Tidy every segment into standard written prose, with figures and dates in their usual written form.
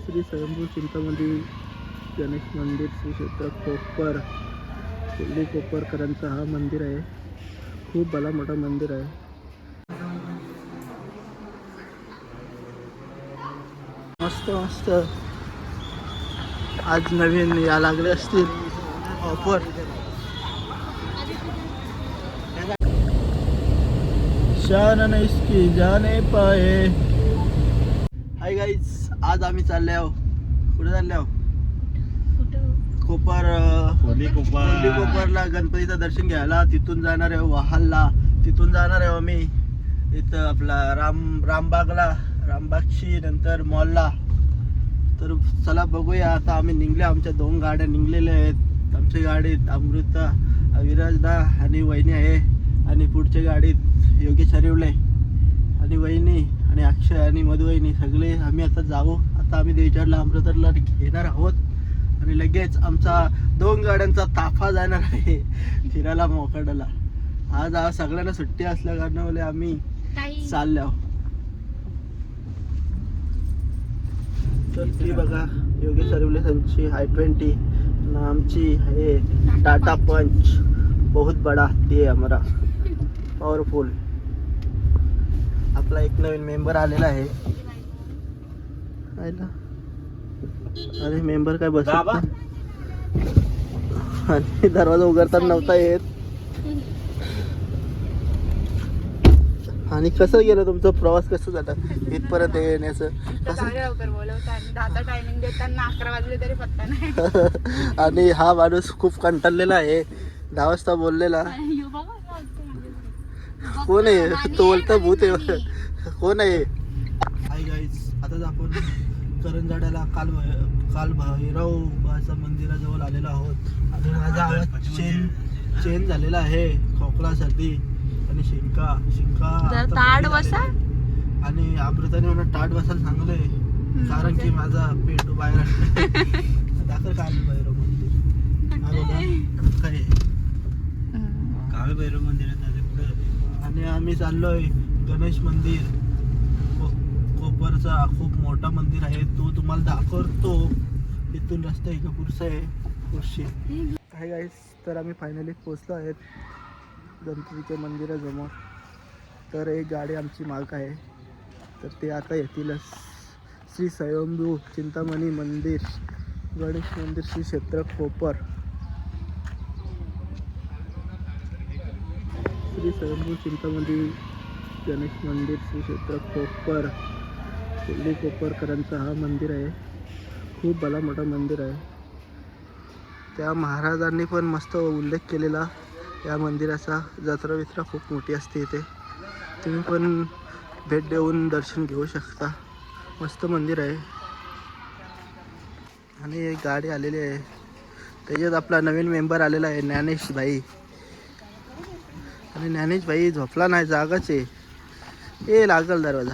श्री स्वयंभू चिंतामणी गणेश मंदिर श्री क्षेत्र कोपर दिल्ली कोपरकरांचा हा मंदिर आहे. खूप भला मोठा मंदिर आहे. मस्त मस्त आज नवीन या लागले असतील ऑफर. शान इसकी जाने पाए. हाय गाईज, आज आम्ही चालले आहो. कुठे चालले आहो? कोपर कोपरला गणपतीचं दर्शन घ्यायला. तिथून जाणार आहे वाहलला. तिथून जाणार आहे आम्ही इथं आपला रामबागला, रामबागशी, नंतर मॉलला. तर चला बघूया. आता आम्ही निघले, आमच्या 2 गाड्या निघलेल्या आहेत. आमच्या गाडीत अमृता, विराजदा आणि वहिनी आहे. आणि पुढच्या गाडीत योगेश हरिवले आणि वहिनी आणि अक्षय आणि मधुवहिनी सगळे आम्ही आता जाऊ. आता आम्ही देवचारला अमृतला घेणार आहोत आणि लगेच आमचा 2 गाड्यांचा ताफा जाणार आहे फिरायला मोकाडाला. आज सगळ्यांना सुट्टी असल्या कारणामुळे आम्ही चाललो आहोत. तर ती बघा योगेश हरिवले यांची i20 आमची आहे टाटा पंच. बहुत बड़ा ते है हमारा पॉवरफुल. आपला एक नवीन मेंबर आलेला आहे. अरे मेंबर काय बसत आणि दरवाजा उघडताना नव्हता येत. आणि कसं गेलं तुमचा प्रवास? कसं झाला इथपर्यंत येण्याचं? आणि हा माणूस खूप कंटाळलेला आहे. 10 वाजता बोललेला. कोण आहे तो? बोलता भूत आहे. कोण आहे? हाय गाईज, आताच आपण करंजाड्याला काल भैरवाच्या मंदिराजवळ आलेलो आहोत. आणि माझा आवाज चेंज झालेला आहे. खोकला, सर्दी आणि शिंका ताड बसा. आणि अमृताने मला ताट बसायला सांगले कारण की माझा पेट बाहेर दाखल काल भैरव मंदिर. हा बघा काय काल भैरव मंदिर आहे. आणि आम्ही चाललोय गणेश मंदिर कोपरचा. खूप मोठा मंदिर आहे. तो तुम्हाला दाखवतो. इथून रस्ता आहे का पुरसा आहे पुरशी. काय गाईस, तर आम्ही फायनली पोचलो आहेत गणपतीच्या मंदिरासमोर. तर एक गाडी आमची मालक आहे, तर ते आता येतीलच. श्री स्वयंभू चिंतामणी मंदिर गणेश मंदिर श्री क्षेत्र कोपर. श्री स्वयंभू चिंतामणी गणेश मंदिर श्री क्षेत्र कोपर दिल्ली कोपरकरांचा हा मंदिर आहे. खूप भला मोठा मंदिर आहे. त्या महाराजांनी पण मस्त उल्लेख केलेला या मंदिराचा. जत्रा वित्रा खूप मोठी असते इथे. तुम्ही पण भेट देऊन दर्शन घेऊ शकता. मस्त मंदिर आहे. आणि एक गाडी आलेली आहे, त्याच्यात आपला नवीन मेंबर आलेला आहे ज्ञानेश भाई. आणि ज्ञानेश भाई झोपला नाही, जागाच आहे. ए लागल दरवाजा.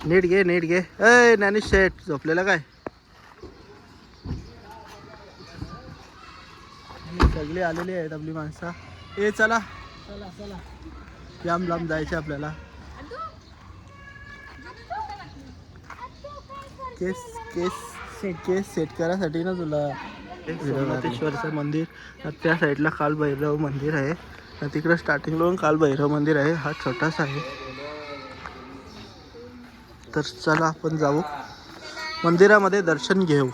नीट घे नीट घे. ए ज्ञानेश शेठ झोपलेला काय? सगळे आलेले आहेत आपली माणसं. ए चला चला चला, लांब जायचं आपल्याला. केस सेट करायसाठी ना तुला. सोमनाथेश्वरचं मंदिर त्या साईडला काल भैरव मंदिर आहे. तिकडे स्टार्टिंगला काल भैरव मंदिर आहे. हा छोटासा आहे. तर चला आपण जाऊ मंदिरामध्ये दर्शन घेऊ.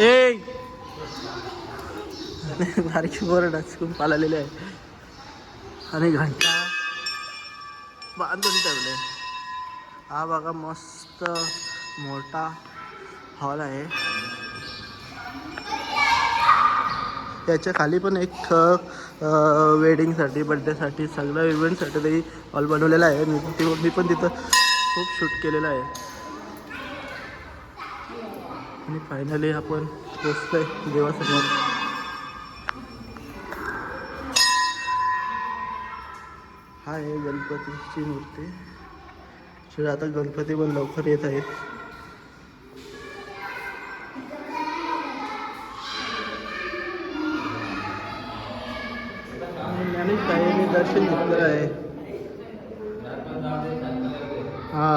ए बारकी पोरं डचकून पाळलेले आहे आणि घंटा बांधून ठेवले. हा बघा मस्त मोठा हॉल आहे. याच्या खाली पण एक वेडिंगसाठी, बड्डेसाठी, सगळ्या इव्हेंटसाठी तरी हॉल बनवलेला आहे. मी पण तिथं खूप शूट केलेलं आहे. आणि फायनली आपण पोचतोय देवासमोर. हा आहे गणपतीची मूर्ती. आता गणपती पण लवकर येत आहेत. मंदिर आहे. हा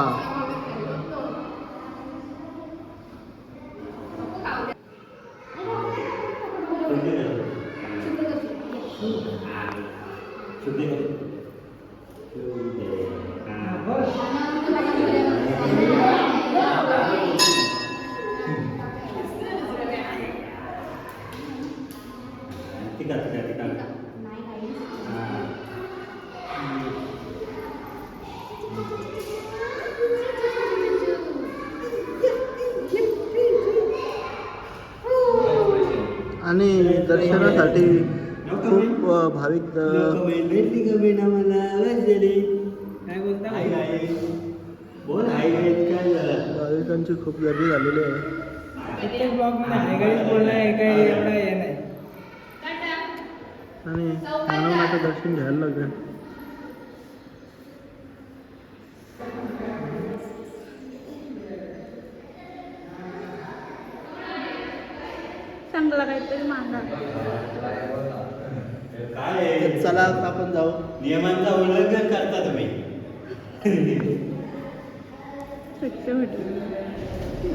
आणि दर्शनासाठी खूप भाविक भाविकांची खूप गर्दी झालेली आहे. आणि हनुमानाचं दर्शन घ्यायला लागेल. चांगला काहीतरी मागा. चला आता आपण जाऊ. नियमांचा उल्लंघन करता तुम्ही.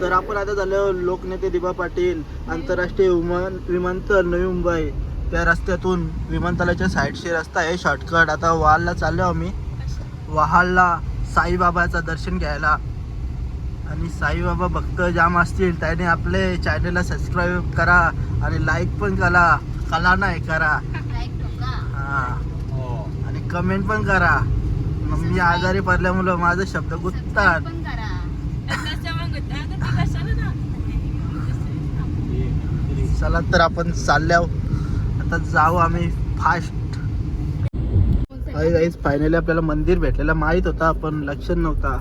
तर आपण आता झालो लोकनेते दिबा पाटील आंतरराष्ट्रीय विमानतळ नवी मुंबई. त्या रस्त्यातून विमानतळाच्या साईडशी रस्ता आहे शॉर्टकट. आता वाहलला चाललो आम्ही. वाहलला साईबाबाचं दर्शन घ्यायला. आणि साईबाबा भक्त जाम असतील त्याने आपले चॅनलला सबस्क्राईब करा आणि लाईक पण कला नाही करा. हां आणि कमेंट पण करा. मी आजारी पडल्यामुळं माझे शब्द गुंततात. चला तर आपण चालल्याव आता जाऊ आम्ही फास्ट. फायनली आपल्याला मंदिर भेटलेलं माहीत होता पण लक्षात नव्हता.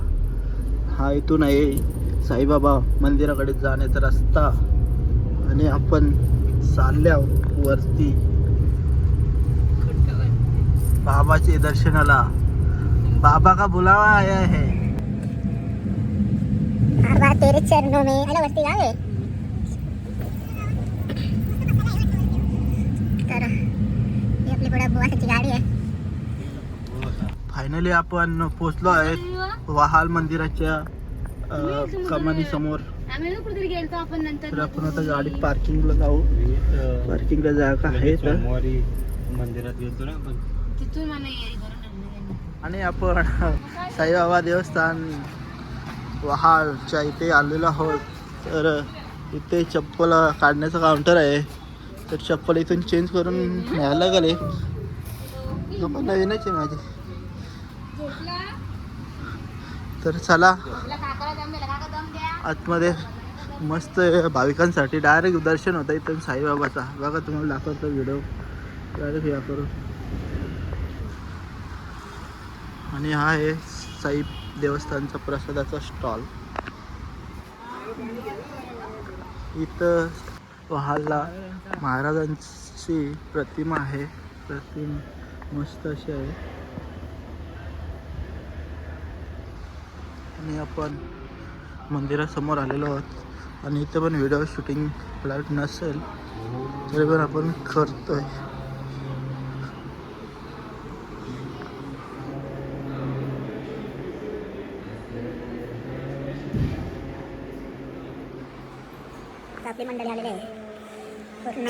हा इथून आहे साईबाबा मंदिराकडे जाण्याचा रस्ता. आणि आपण चालल्याव वरती बाबाचे दर्शनाला. बाबा का बुलावा आया है. बाबा तेरे चरणों में आला वरती गावे. तर ही आपली पुढे बुवाची गाडी आहे. फायनली आपण पोचलो आहे वाहाल मंदिराच्या कमानी समोर. तर आपण आता गाडी पार्किंगला जाऊ. पार्किंगला जागा आहे तर मंदिरात येतो ना आपण. आणि आपण साईबाबा देवस्थान वहालच्या इथे आलेलो आहोत. तर इथे चप्पल काढण्याचं काउंटर आहे. तर चप्पल इथून चेंज करून न्यायला लागले. नको नवीनच आहे माझी. तर चला आतमध्ये मस्त भाविकांसाठी डायरेक्ट दर्शन होतं इथून साईबाबाचा. बघा तुम्हाला दाखवतो व्हिडिओ डायरेक्ट या करून. आणि हा आहे साई देवस्थानचा प्रसादाचा स्टॉल. इथं वहालला महाराजांची प्रतिमा आहे. प्रतिमा मस्त अशी आहे. आणि आपण मंदिरासमोर आलेलो आहोत. आणि इथं पण व्हिडिओ शूटिंग लाईट नसेल तरी पण आपण करतोय. आपली मंडळी आलेली आहे पूर्ण.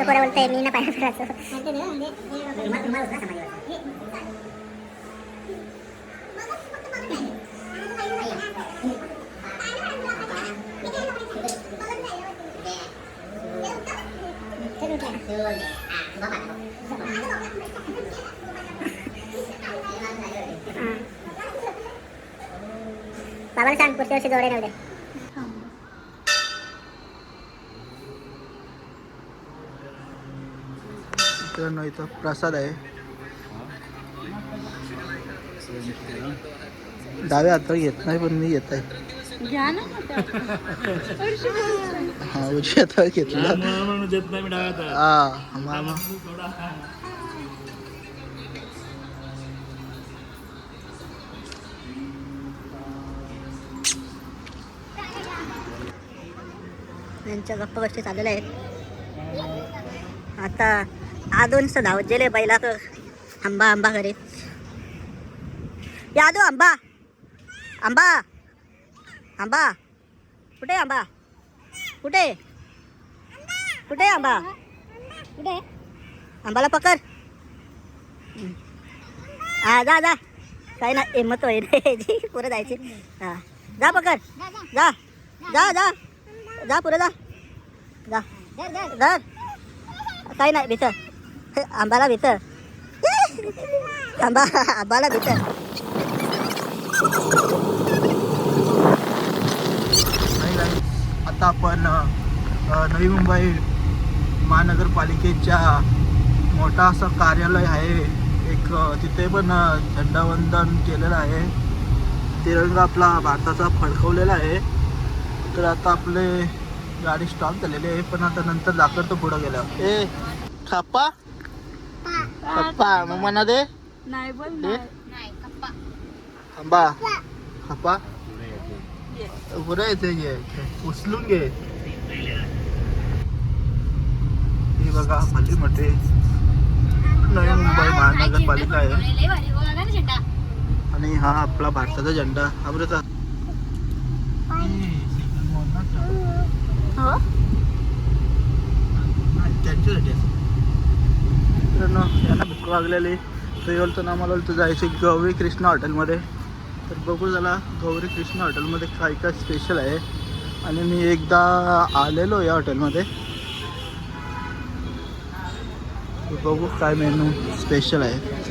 बोलताय मी ना पाहिजे बाबाला सांग पुढच्या वर्षी जोडे नव्हते. इथं प्रसाद आहे. डाव्या हाताला घेत नाही पण मी घेत आहे. घ्या ना हा उजव्या हातावर घेतलं म्हणून देत नाही मी डाव्या हातावर. हा मामा त्यांच्या गप्पा गोष्टी चाललेल्या आहेत. आता आदोनच धावत गेले बैला तर आंबा आंबा घरी या आदो आंबा आंबा आंबा कुठे आंबा कुठे कुठे आंबा कुठे आंबाला पकड हा जा जा काही ना हिंमत होईल जी पुरं जायची हा जा पकड जा जा जा जा पुरं जा जा धर काही नाही भीतर आंबाला भीतर आंबाला भीतर आता आपण नवी मुंबई महानगरपालिकेच्या मोठा असं कार्यालय आहे एक तिथे पण झेंडावंदन केलेलं आहे. तिरंगा आपला भारताचा फडकवलेला आहे. तर आता आपले गाडी स्टॉप झालेली आहे पण आता नंतर दाखवतो पुढं गेल्या ए खाप्पा खप्पा मग म्हणा दे नाही बोल आंबा खाप्पा पुढे येते घे उचलून घे. ही बघा भली मोठे नवी मुंबई महानगरपालिका आहे आणि हा आपला भारताचा झेंडा अमृता त्यांच्यासाठी मित्रांनो यांना भूक लागलेली तर बोलतो ना आम्हाला बोलतो जायचे गौरी कृष्णा हॉटेलमध्ये. तर बघू झाला गौरी कृष्णा हॉटेलमध्ये काय काय स्पेशल आहे आणि मी एकदा आलेलो या हॉटेलमध्ये. बघू काय मेनू स्पेशल आहे.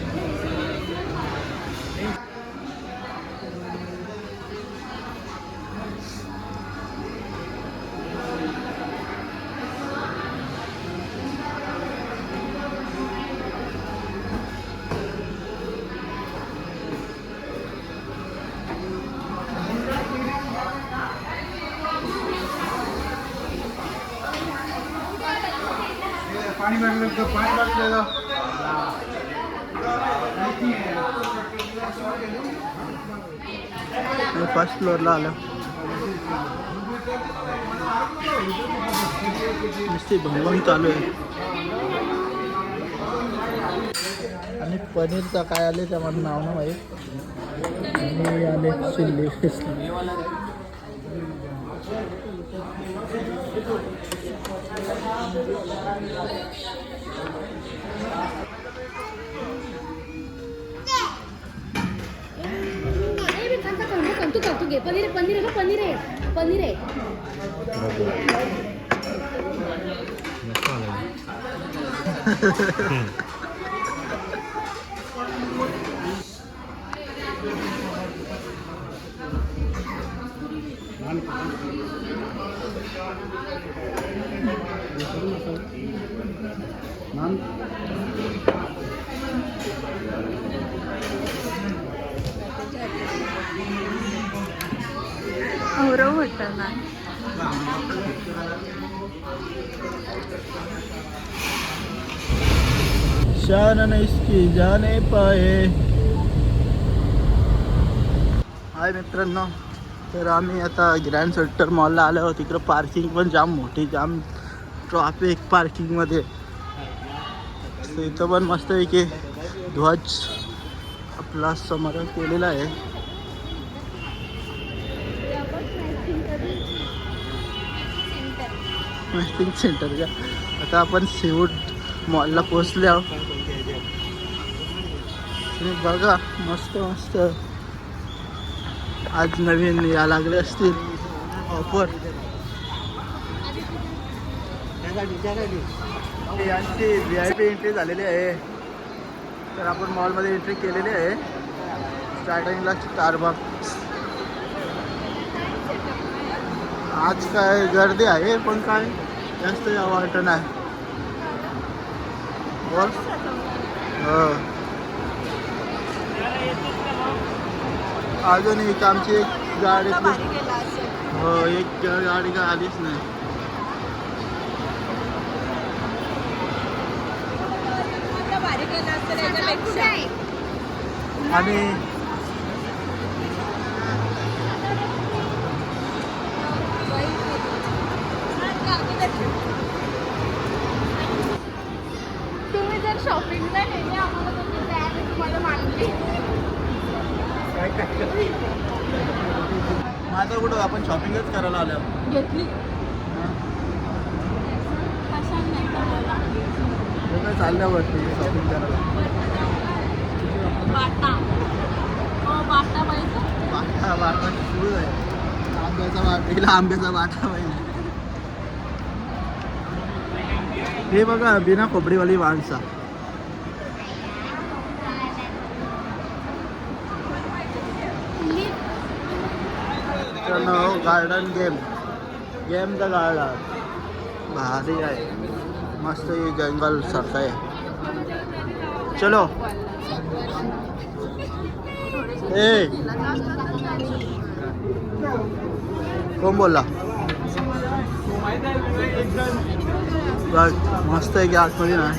पाणी फर्स्ट फ्लोअरला आलं नुसती भंगम चालू आहे. आणि पनीरचा काय आले त्या मला नाव ना माहीत आणि आले चिल्ली तू घे पनीर पनीर आहे पनीर आहे पनीर आहे शान इसकी जाने पाए. हाय मित्रांनो तर आम्ही आता ग्रँड सेक्टर मॉलला आलो आहोत. तिकडं पार्किंग पण जाम मोठी जाम ट्रॉफिक पार्किंगमध्ये. तर इथं पण मस्तपैकी ध्वज आपला समारोह केलेला आहे. मॅचिंग सेंटर का आता आपण सीवूड मॉलला पोचले आहोत. तुम्ही बघा मस्त मस्त आज नवीन या लागले असतील ऑफर. यांची VIP एंट्री झालेली आहे. तर आपण मॉलमध्ये एंट्री केलेली आहे. स्टार्टिंगला स्टारबक्स. आज काय गर्दी आहे पण काय जास्त वाटत नाही. अजून एक आमची एक गाडी हो एक गाडी का आलीच नाही. आणि तुम्ही जर शॉपिंगला गेले आम्हाला तुमची बॅग तुम्हाला मागली. माझं कुठं आपण शॉपिंगच करायला आलो. घेतली काय चालल्यावरती शॉपिंग करायला. बाटा पाहिजे. वाटा सुरू आहे. आंब्याचा वाटा हिला आंब्याचा वाटा पाहिजे. हे बघा बिना खोबरीवाली माणसा. गार्डन गेम द गार्डन भारी आहे. मस्त ही जंगल सारखं आहे. चलो ए कोण बोलला. बघ मस्त आहे की आतमध्ये ना.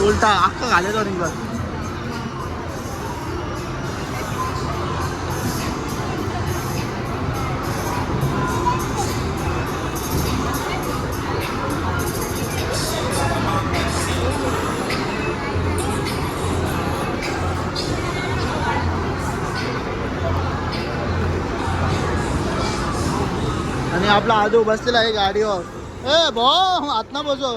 उलटा अख्खा घालेलो निघत. आणि आपला आजू बसलेला आहे गाडीवर. ए भाऊ आत ना बसो.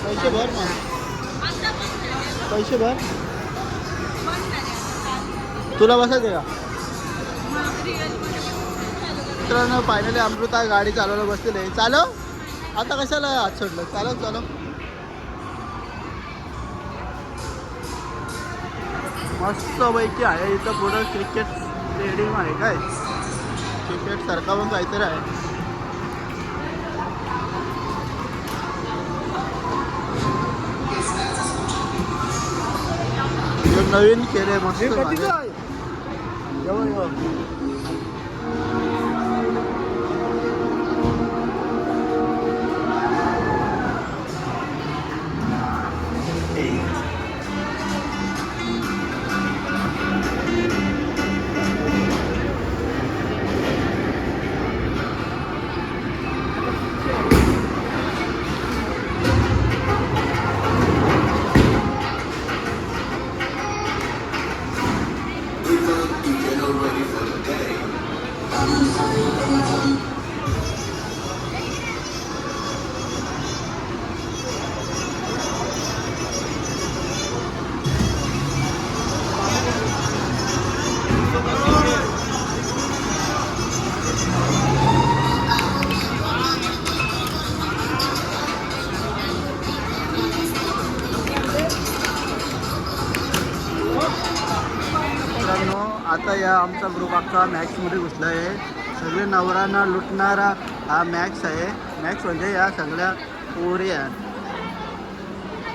पैसे भर ना. पैसे भर. तुला बसायचं का. मित्रांनो फायनली अमृता गाडी चालवायला बसलेली. चालव आता कशाला हात सोडलं. चालव. मस्त पैकी आहे. इथं पुढं क्रिकेट स्टेडियम आहे. काय क्रिकेट सारखा पण काहीतरी आहे. नवीन केले मस्त. आता या आमचा ग्रुप अख्खा मॅक्समध्ये घुसला आहे. सगळे नवरांना लुटणारा हा मॅक्स आहे. मॅक्स म्हणजे या सगळ्या पोरी आहेत.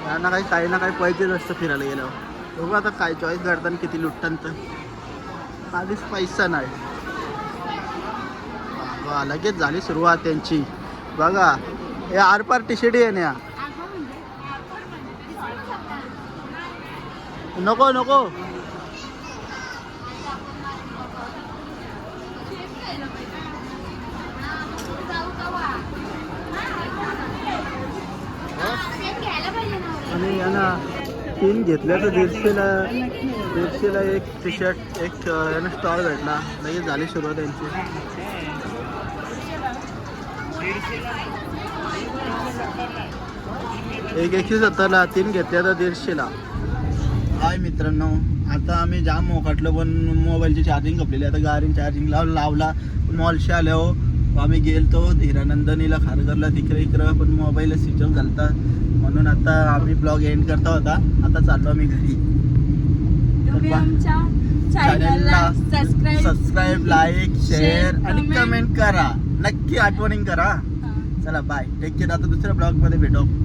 त्यांना काही ना काही पैसेच असतं फिरायला गेल्यावर. बघू आता काय चॉईस करताना किती लुटताना. तर आधीच पैसा नाही. लगेच झाली सुरुवात त्यांची. बघा हे आरपार टी शर्ट आहे ना. नको आणि यांना 3 घेतल्या तर 150ला एक टी शर्ट एक यानं स्टॉल भेटला. लगेच झाली सुरुवात त्यांची. एक 170ला 3 घेतल्या तर 150ला. हाय मित्रांनो आता आम्ही जाम मोकाटलो पण मोबाईलची चार्जिंग कपलेली. आता गाडी चार्जिंग लावला मॉलशी आल्यावर आम्ही गेलतो धीरानंदनीला खारघरला तिकडे इकडं, पण मोबाईल स्विच ऑफ झालता म्हणून आता आम्ही ब्लॉग एंड करता होता. आता चाललो आम्ही घरी. तुम्ही आमच्या चॅनलला सबस्क्राईब सबस्क्राईब, लाईक, शेअर आणि comment. कमेंट करा. नक्की आठवणीन करा. चला बाय, टेक केअर. आता दुसऱ्या ब्लॉग मध्ये भेटू.